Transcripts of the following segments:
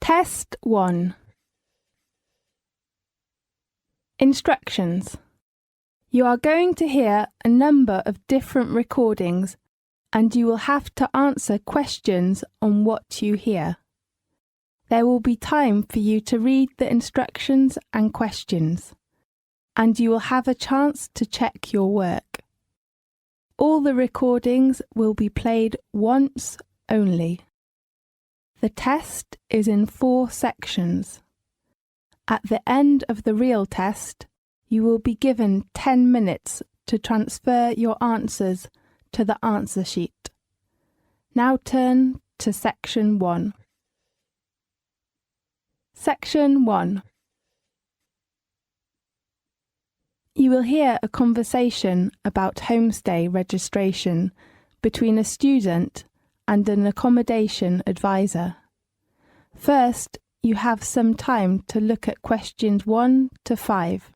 Test 1. Instructions. You are going to hear a number of different recordings and you will have to answer questions on what you hear. There will be time for you to read the instructions and questions, and you will have a chance to check your work. All the recordings will be played once only. The test is in 4 sections. At the end of the real test, you will be given 10 minutes to transfer your answers to the answer sheet. Now turn to Section 1. Section 1. You will hear a conversation about homestay registration between a student and an accommodation advisor. First, you have some time to look at questions 1 to 5.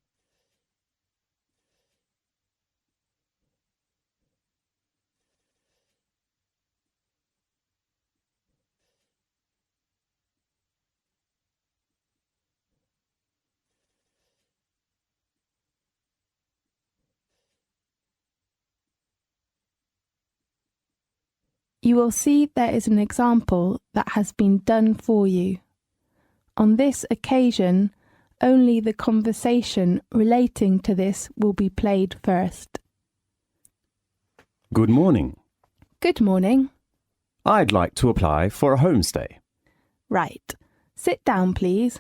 You will see there is an example that has been done for you. On this occasion, only the conversation relating to this will be played first. Good morning. Good morning. I'd like to apply for a homestay. Right. Sit down, please.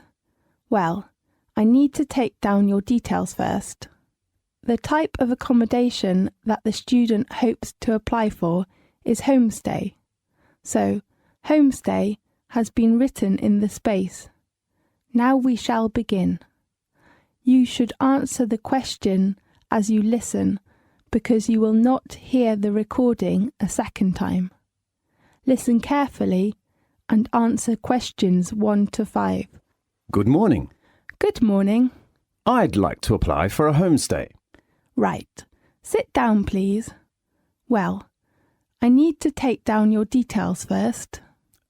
Well, I need to take down your details first. The type of accommodation that the student hopes to apply for is homestay. So, homestay has been written in the space. Now we shall begin. You should answer the question as you listen, because you will not hear the recording a second time. Listen carefully and answer questions 1 to 5. Good morning. Good morning. I'd like to apply for a homestay. Right. Sit down, please. Well, I need to take down your details first.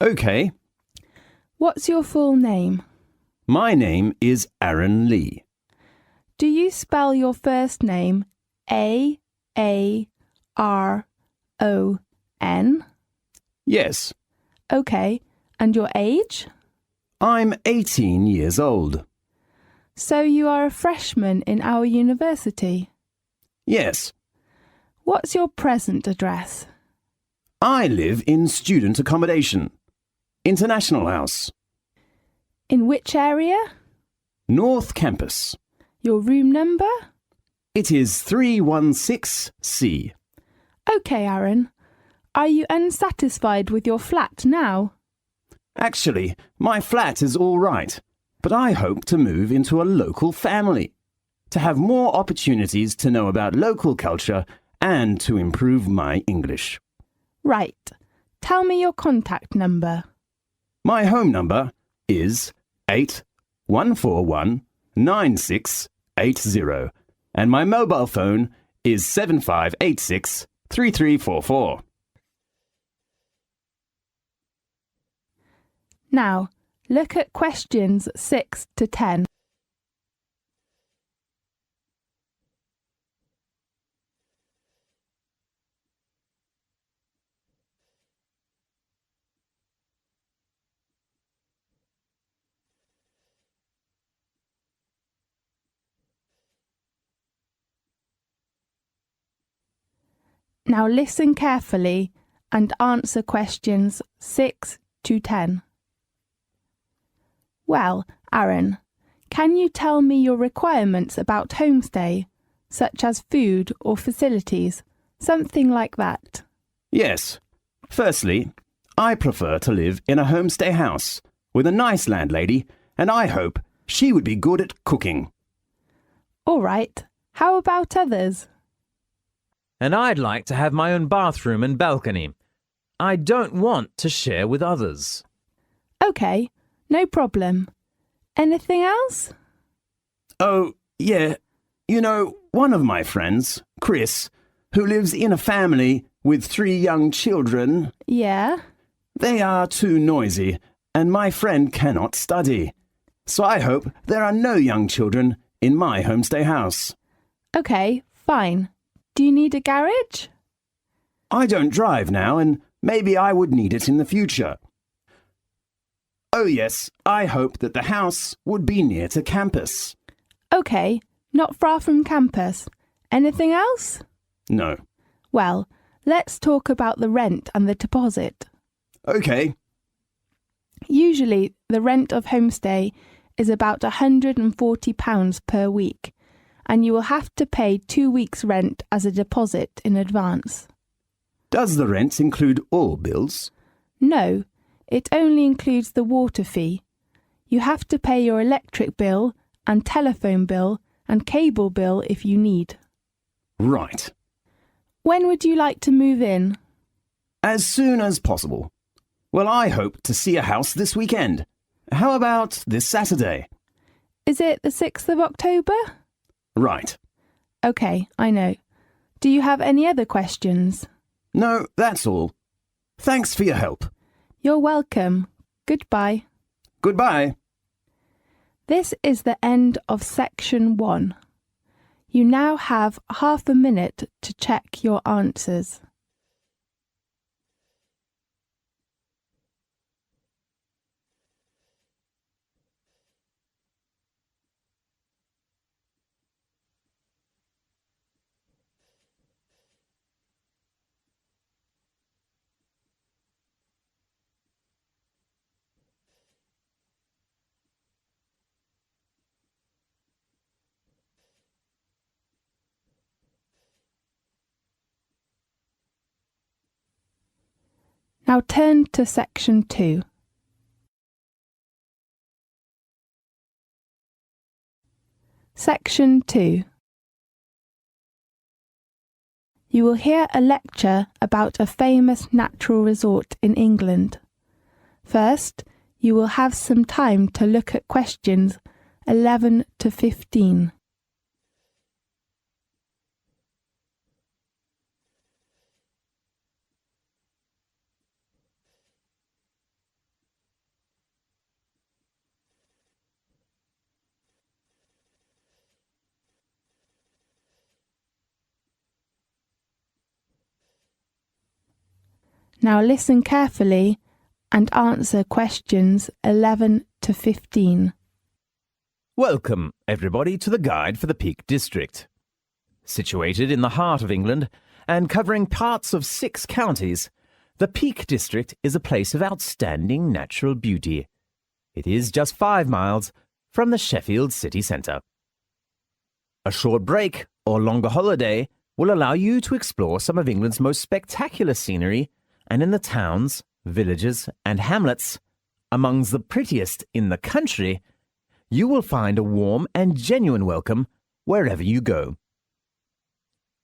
Okay. What's your full name? My name is Aaron Lee. Do you spell your first name A-A-R-O-N? Yes. Okay. And your age? I'm 18 years old. So you are a freshman in our university? Yes. What's your present address? I live in student accommodation. International House. In which area? North Campus. Your room number? It is 316C. Okay, Aaron. Are you unsatisfied with your flat now? Actually, my flat is all right, but I hope to move into a local family, to have more opportunities to know about local culture and to improve my English. Right. Tell me your contact number. My home number is 81419680 and my mobile phone is 75863344. Now, look at questions 6 to 10. Now listen carefully and answer questions 6 to 10. Well, Aaron, can you tell me your requirements about homestay, such as food or facilities, something like that? Yes. Firstly, I prefer to live in a homestay house with a nice landlady, and I hope she would be good at cooking. All right. How about others? And I'd like to have my own bathroom and balcony. I don't want to share with others. Okay, no problem. Anything else? Oh, yeah. You know, one of my friends, Chris, who lives in a family with 3 young children, Yeah? they are too noisy, and my friend cannot study. So I hope there are no young children in my homestay house. Okay, fine. Do you need a garage? I don't drive now, and maybe I would need it in the future. Oh yes, I hope that the house would be near to campus. Okay, not far from campus. Anything else? No. Well, let's talk about the rent and the deposit. Okay. Usually, the rent of homestay is about £140 per week, and you will have to pay 2 weeks' rent as a deposit in advance. Does the rent include all bills? No, it only includes the water fee. You have to pay your electric bill and telephone bill and cable bill if you need. Right. When would you like to move in? As soon as possible. Well, I hope to see a house this weekend. How about this Saturday? Is it the 6th of October? Right. OK, I know. Do you have any other questions? No, that's all. Thanks for your help. You're welcome. Goodbye. Goodbye. This is the end of section 1. You now have half a minute to check your answers. Now turn to section 2. Section 2. You will hear a lecture about a famous natural resort in England. First, you will have some time to look at questions 11 to 15. Now listen carefully and answer questions 11 to 15. Welcome, everybody, to the Guide for the Peak District. Situated in the heart of England and covering parts of 6 counties, the Peak District is a place of outstanding natural beauty. It is just 5 miles from the Sheffield city centre. A short break or longer holiday will allow you to explore some of England's most spectacular scenery, and in the towns, villages and hamlets, amongst the prettiest in the country, you will find a warm and genuine welcome wherever you go.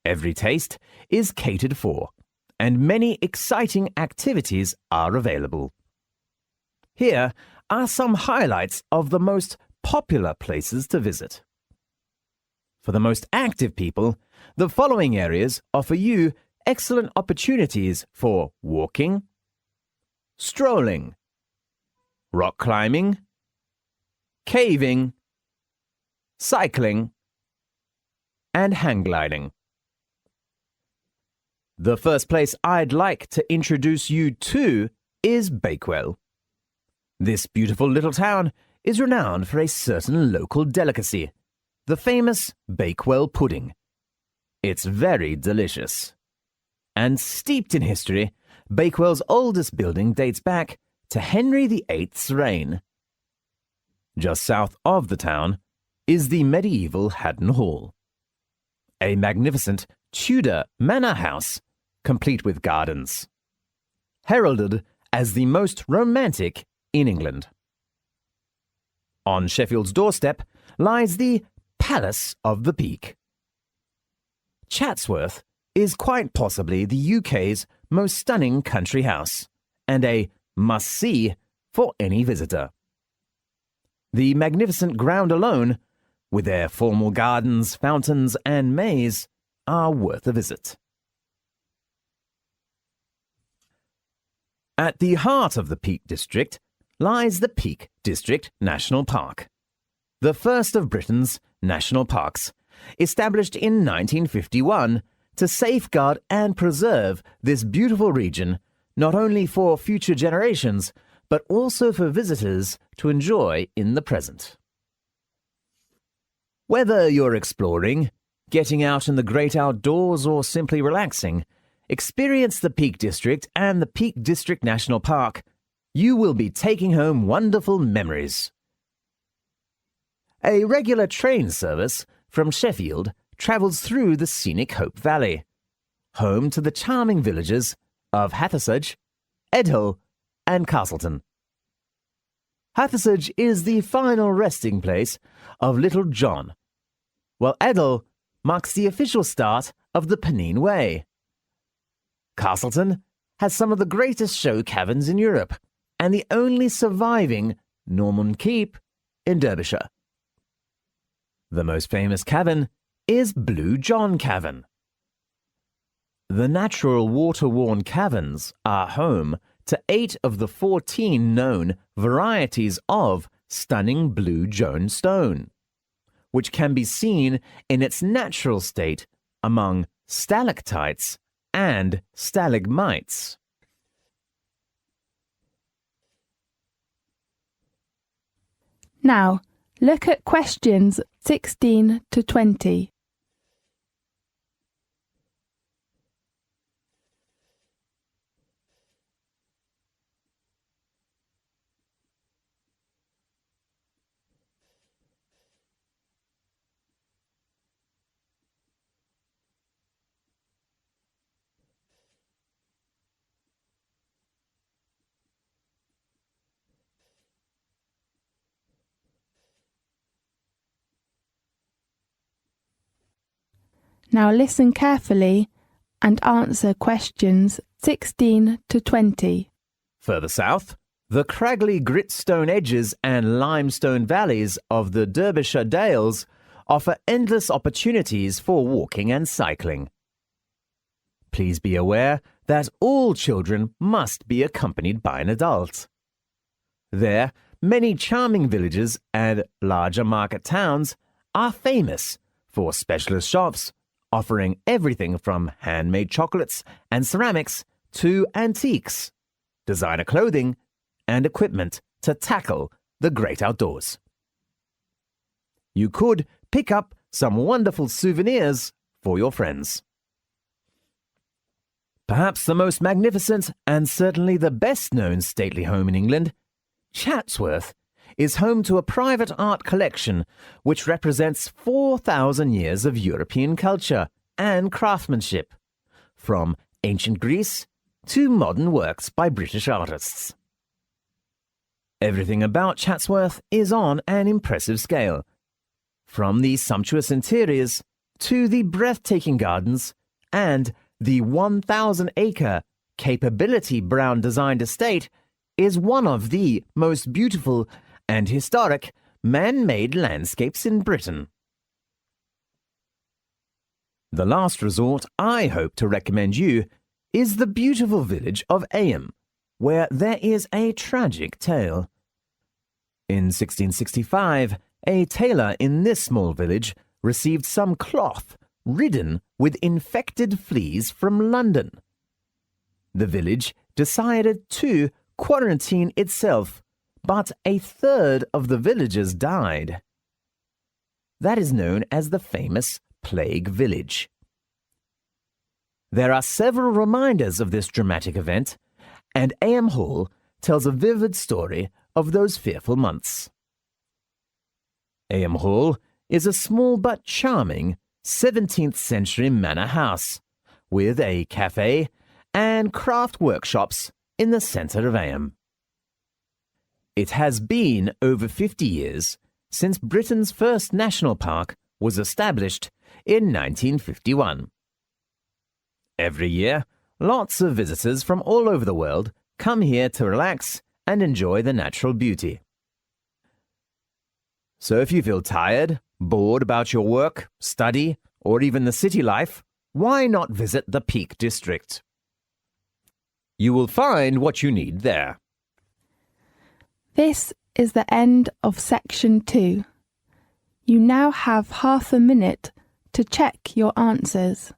Every taste is catered for, and many exciting activities are available. Here are some highlights of the most popular places to visit. For the most active people, the following areas offer you excellent opportunities for walking, strolling, rock climbing, caving, cycling, and hang gliding. The first place I'd like to introduce you to is Bakewell. This beautiful little town is renowned for a certain local delicacy, the famous Bakewell pudding. It's very delicious. And steeped in history, Bakewell's oldest building dates back to Henry VIII's reign. Just south of the town is the medieval Haddon Hall, a magnificent Tudor manor house complete with gardens, heralded as the most romantic in England. On Sheffield's doorstep lies the Palace of the Peak. Chatsworth is quite possibly the UK's most stunning country house, and a must-see for any visitor. The magnificent ground alone with their formal gardens, fountains and maze, are worth a visit. At the heart of the Peak District lies the Peak District National Park, the first of Britain's national parks, established in 1951 to safeguard and preserve this beautiful region, not only for future generations, but also for visitors to enjoy in the present. Whether you're exploring, getting out in the great outdoors, or simply relaxing, experience the Peak District and the Peak District National Park. You will be taking home wonderful memories. A regular train service from Sheffield travels through the scenic Hope Valley, home to the charming villages of Hathersage, Edhill and Castleton. Hathersage is the final resting place of Little John, while Edhill marks the official start of the Pennine Way. Castleton has some of the greatest show caverns in Europe and the only surviving Norman Keep in Derbyshire. The most famous cavern is Blue John Cavern. The natural water-worn caverns are home to 8 of the 14 known varieties of stunning blue Joan stone, which can be seen in its natural state among stalactites and stalagmites. Now, look at questions 16 to 20. Now listen carefully and answer questions 16 to 20. Further south, the craggly gritstone edges and limestone valleys of the Derbyshire Dales offer endless opportunities for walking and cycling. Please be aware that all children must be accompanied by an adult. There, many charming villages and larger market towns are famous for specialist shops offering everything from handmade chocolates and ceramics to antiques, designer clothing, and equipment to tackle the great outdoors. You could pick up some wonderful souvenirs for your friends. Perhaps the most magnificent and certainly the best-known stately home in England, Chatsworth, is home to a private art collection which represents 4,000 years of European culture and craftsmanship, from ancient Greece to modern works by British artists. Everything about Chatsworth is on an impressive scale, from the sumptuous interiors to the breathtaking gardens and the 1,000-acre Capability Brown designed estate is one of the most beautiful and historic man-made landscapes in Britain. The last resort I hope to recommend you is the beautiful village of Eyam, where there is a tragic tale. In 1665, a tailor in this small village received some cloth ridden with infected fleas from London. The village decided to quarantine itself, but a third of the villagers died. That is known as the famous Plague Village. There are several reminders of this dramatic event, and Eyam Hall tells a vivid story of those fearful months. Eyam Hall is a small but charming 17th century manor house with a cafe and craft workshops in the centre of Eyam. It has been over 50 years since Britain's first national park was established in 1951. Every year, lots of visitors from all over the world come here to relax and enjoy the natural beauty. So if you feel tired, bored about your work, study, or even the city life, why not visit the Peak District? You will find what you need there. This is the end of section 2. You now have half a minute to check your answers.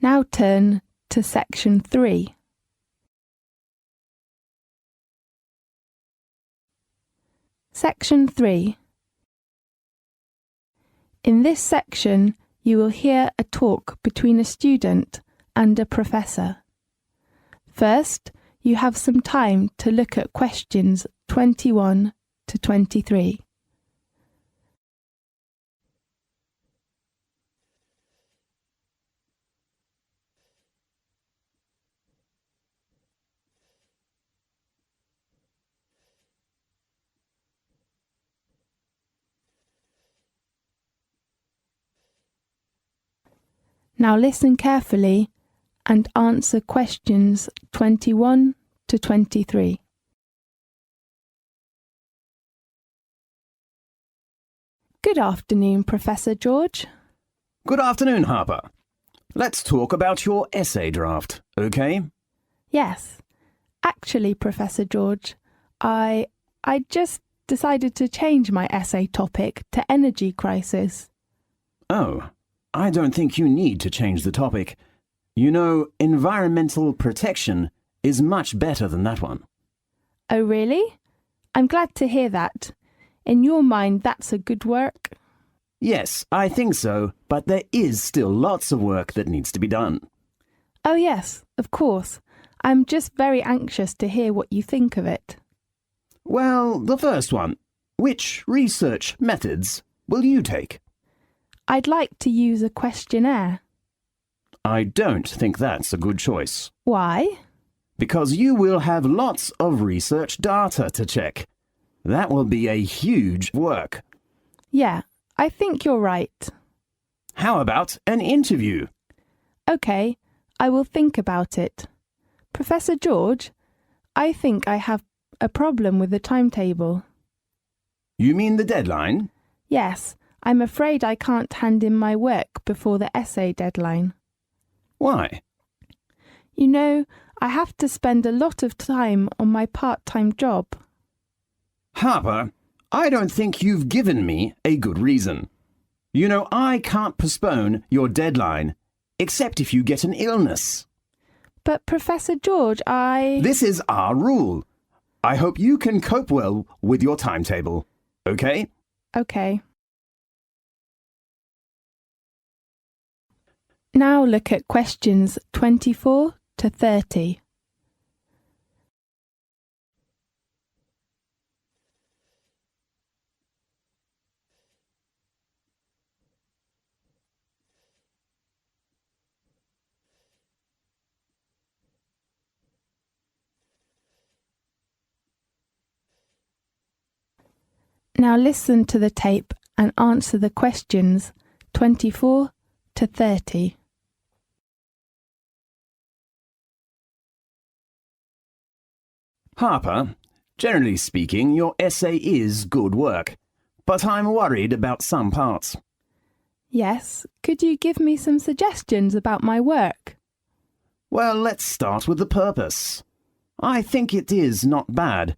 Now turn to section 3. Section 3. In this section, you will hear a talk between a student and a professor. First, you have some time to look at questions 21 to 23. Now listen carefully and answer questions 21 to 23. Good afternoon, Professor George. Good afternoon, Harper. Let's talk about your essay draft, okay? Yes. Actually, Professor George, I just decided to change my essay topic to energy crisis. Oh, I don't think you need to change the topic. You know, environmental protection is much better than that one. Oh, really? I'm glad to hear that. In your mind, that's a good work? Yes, I think so, but there is still lots of work that needs to be done. Oh, yes, of course. I'm just very anxious to hear what you think of it. Well, the first one. Which research methods will you take? I'd like to use a questionnaire. I don't think that's a good choice. Why? Because you will have lots of research data to check. That will be a huge work. Yeah, I think you're right. How about an interview? OK, I will think about it. Professor George, I think I have a problem with the timetable. You mean the deadline? Yes, I'm afraid I can't hand in my work before the essay deadline. Why? You know, I have to spend a lot of time on my part-time job. Harper, I don't think you've given me a good reason. You know, I can't postpone your deadline, except if you get an illness. But Professor George, This is our rule. I hope you can cope well with your timetable, okay? OK. Now look at questions 24 to 30. Now listen to the tape and answer the questions 24 to 30. Harper, generally speaking, your essay is good work, but I'm worried about some parts. Yes, could you give me some suggestions about my work? Well, let's start with the purpose. I think it is not bad.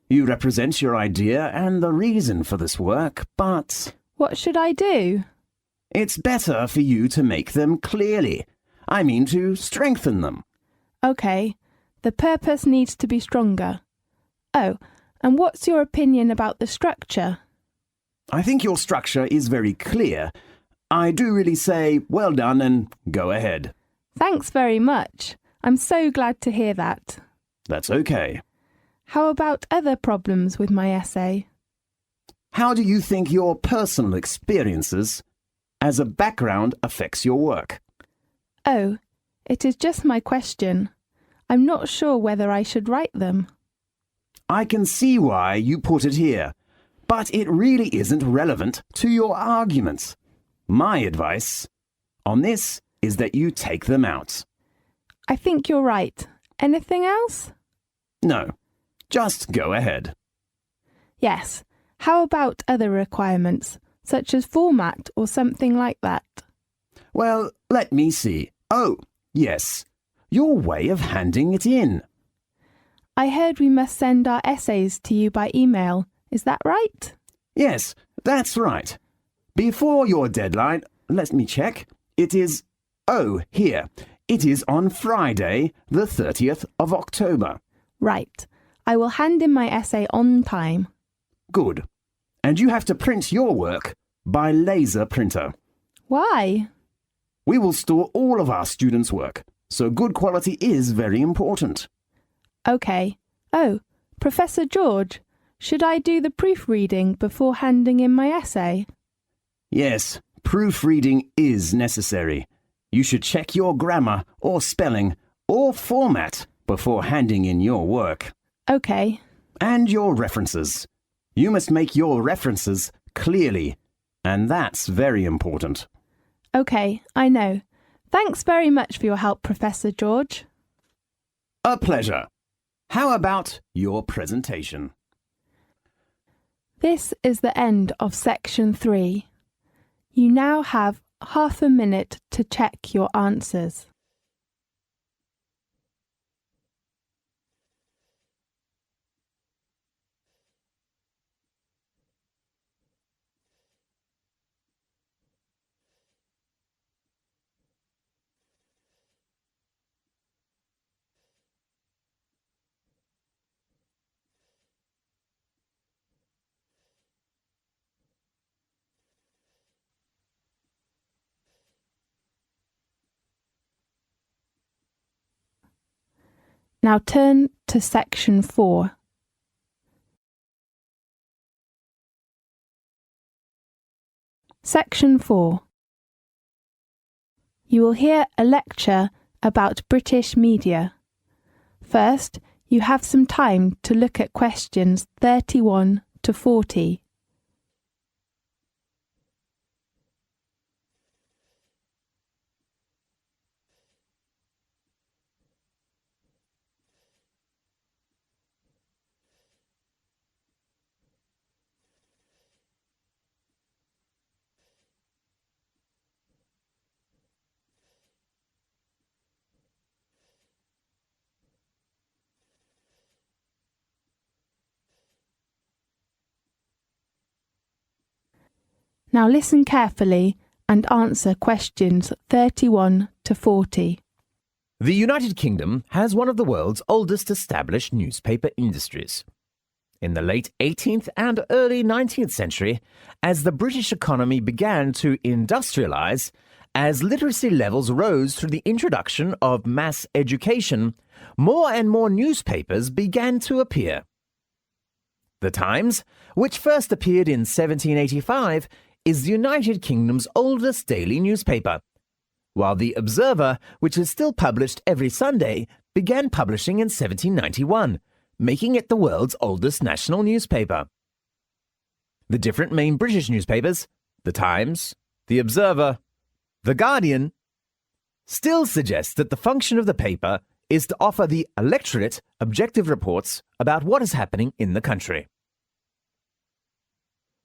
You represent your idea and the reason for this work, but What should I do? it's better for you to make them clearly. I mean to strengthen them. OK, the purpose needs to be stronger. Oh, and what's your opinion about the structure? I think your structure is very clear. I do really say, well done and go ahead. Thanks very much. I'm so glad to hear that. That's okay. How about other problems with my essay? How do you think your personal experiences as a background affects your work? Oh, it is just my question. I'm not sure whether I should write them. I can see why you put it here, but it really isn't relevant to your arguments. My advice on this is that you take them out. I think you're right. Anything else? No, just go ahead. Yes. How about other requirements, such as format or something like that? Well, let me see. Oh, yes, your way of handing it in. I heard we must send our essays to you by email. Is that right? Yes, that's right. Before your deadline, let me check. It is, here. It is on Friday, the 30th of October. Right. I will hand in my essay on time. Good. And you have to print your work by laser printer. Why? We will store all of our students' work, so good quality is very important. OK. Oh, Professor George, should I do the proofreading before handing in my essay? Yes, proofreading is necessary. You should check your grammar or spelling or format before handing in your work. OK. And your references. You must make your references clearly, and that's very important. OK, I know. Thanks very much for your help, Professor George. A pleasure. How about your presentation? This is the end of section 3. You now have half a minute to check your answers. Now turn to section 4. Section 4. You will hear a lecture about British media. First, you have some time to look at questions 31 to 40. Now listen carefully and answer questions 31 to 40. The United Kingdom has one of the world's oldest established newspaper industries. In the late 18th and early 19th century, as the British economy began to industrialise, as literacy levels rose through the introduction of mass education, more and more newspapers began to appear. The Times, which first appeared in 1785, is the United Kingdom's oldest daily newspaper, while the Observer, which is still published every Sunday, began publishing in 1791, making it the world's oldest national newspaper. The different main British newspapers, The Times, The Observer, The Guardian, still suggest that the function of the paper is to offer the electorate objective reports about what is happening in the country.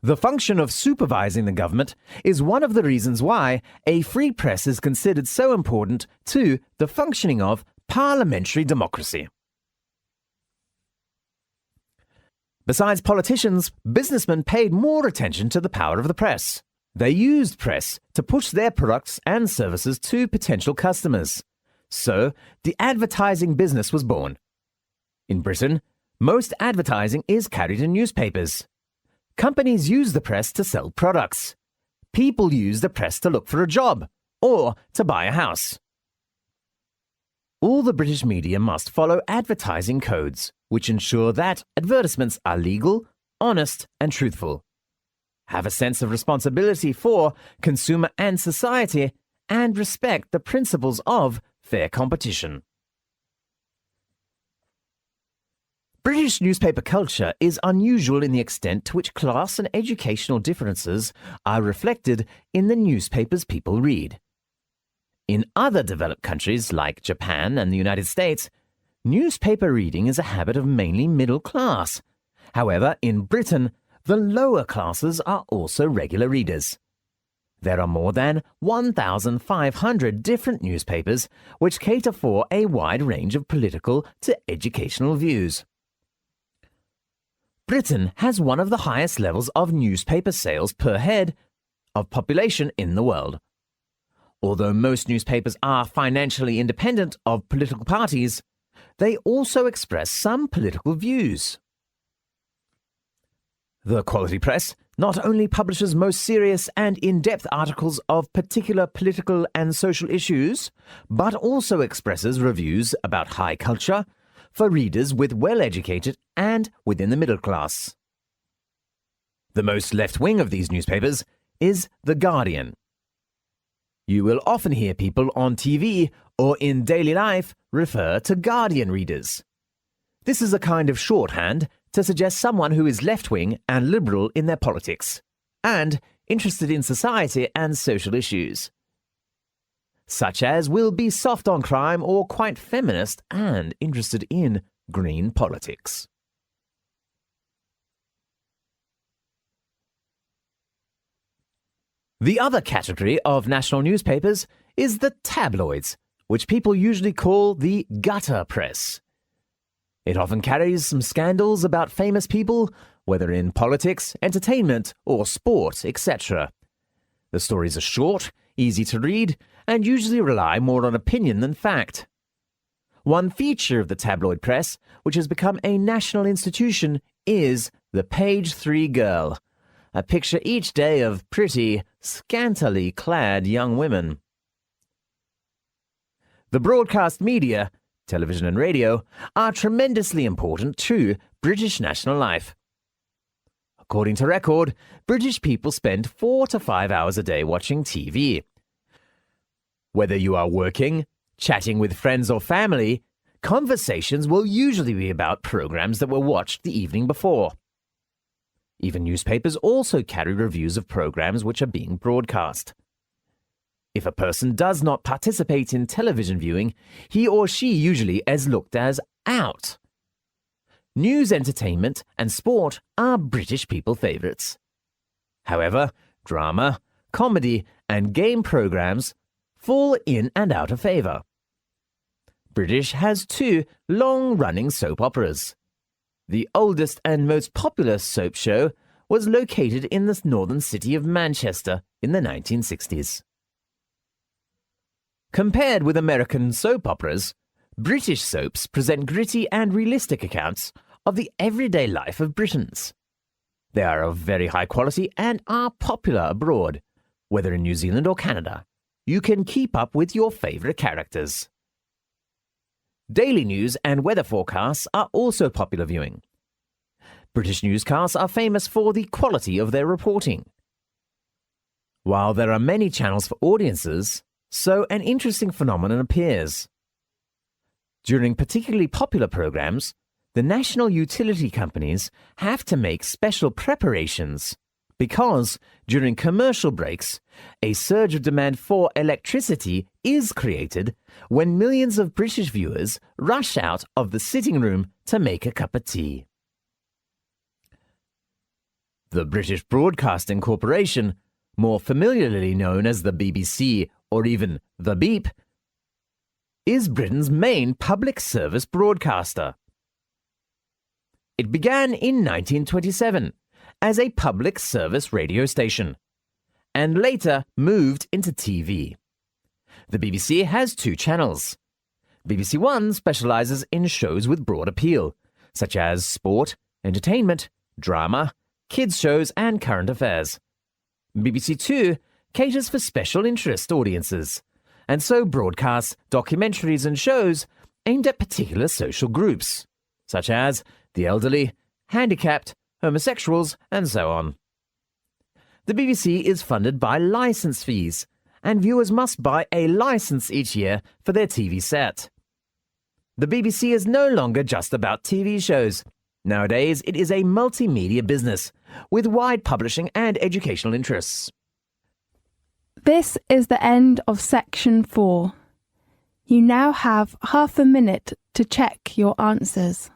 The function of supervising the government is one of the reasons why a free press is considered so important to the functioning of parliamentary democracy. Besides politicians, businessmen paid more attention to the power of the press. They used press to push their products and services to potential customers. So, the advertising business was born. In Britain, most advertising is carried in newspapers. Companies use the press to sell products. People use the press to look for a job or to buy a house. All the British media must follow advertising codes, which ensure that advertisements are legal, honest, and truthful. have a sense of responsibility for consumer and society, and respect the principles of fair competition. British newspaper culture is unusual in the extent to which class and educational differences are reflected in the newspapers people read. In other developed countries like Japan and the United States, newspaper reading is a habit of mainly middle class. However, in Britain, the lower classes are also regular readers. There are more than 1,500 different newspapers which cater for a wide range of political to educational views. Britain has one of the highest levels of newspaper sales per head of population in the world. Although most newspapers are financially independent of political parties, they also express some political views. The quality press not only publishes most serious and in-depth articles of particular political and social issues, but also expresses reviews about high culture for readers with well-educated and within the middle class. The most left-wing of these newspapers is The Guardian. You will often hear people on TV or in daily life refer to Guardian readers. This is a kind of shorthand to suggest someone who is left-wing and liberal in their politics, and interested in society and social issues, such as will be soft on crime or quite feminist and interested in green politics. The other category of national newspapers is the tabloids, which people usually call the gutter press. It often carries some scandals about famous people, whether in politics, entertainment, or sport, etc. The stories are short, easy to read, and usually rely more on opinion than fact. One feature of the tabloid press, which has become a national institution, is the page 3 girl, a picture each day of pretty, scantily clad young women. The broadcast media, television and radio, are tremendously important to British national life. According to Record, British people spend 4 to 5 hours a day watching TV. Whether you are working, chatting with friends or family, conversations will usually be about programs that were watched the evening before. Even newspapers also carry reviews of programs which are being broadcast. If a person does not participate in television viewing, he or she usually is looked as out. News, entertainment, and sport are British people favourites. However, drama, comedy, and game programs fall in and out of favour. British has 2 long-running soap operas. The oldest and most popular soap show was located in the northern city of Manchester in the 1960s. Compared with American soap operas, British soaps present gritty and realistic accounts of the everyday life of Britons. They are of very high quality and are popular abroad, whether in New Zealand or Canada. You can keep up with your favourite characters. Daily news and weather forecasts are also popular viewing. British newscasts are famous for the quality of their reporting. While there are many channels for audiences, so an interesting phenomenon appears. During particularly popular programs, the national utility companies have to make special preparations because, during commercial breaks, a surge of demand for electricity is created when millions of British viewers rush out of the sitting room to make a cup of tea. The British Broadcasting Corporation, more familiarly known as the BBC or even the Beep, is Britain's main public service broadcaster. It began in 1927 as a public service radio station, and later moved into TV. The BBC has 2 channels. BBC One specialises in shows with broad appeal, such as sport, entertainment, drama, kids shows and current affairs. BBC Two caters for special interest audiences, and so broadcasts documentaries and shows aimed at particular social groups, such as the elderly, handicapped, homosexuals, and so on. The BBC is funded by licence fees, and viewers must buy a licence each year for their TV set. The BBC is no longer just about TV shows. Nowadays, it is a multimedia business with wide publishing and educational interests. This is the end of section 4. You now have half a minute to check your answers.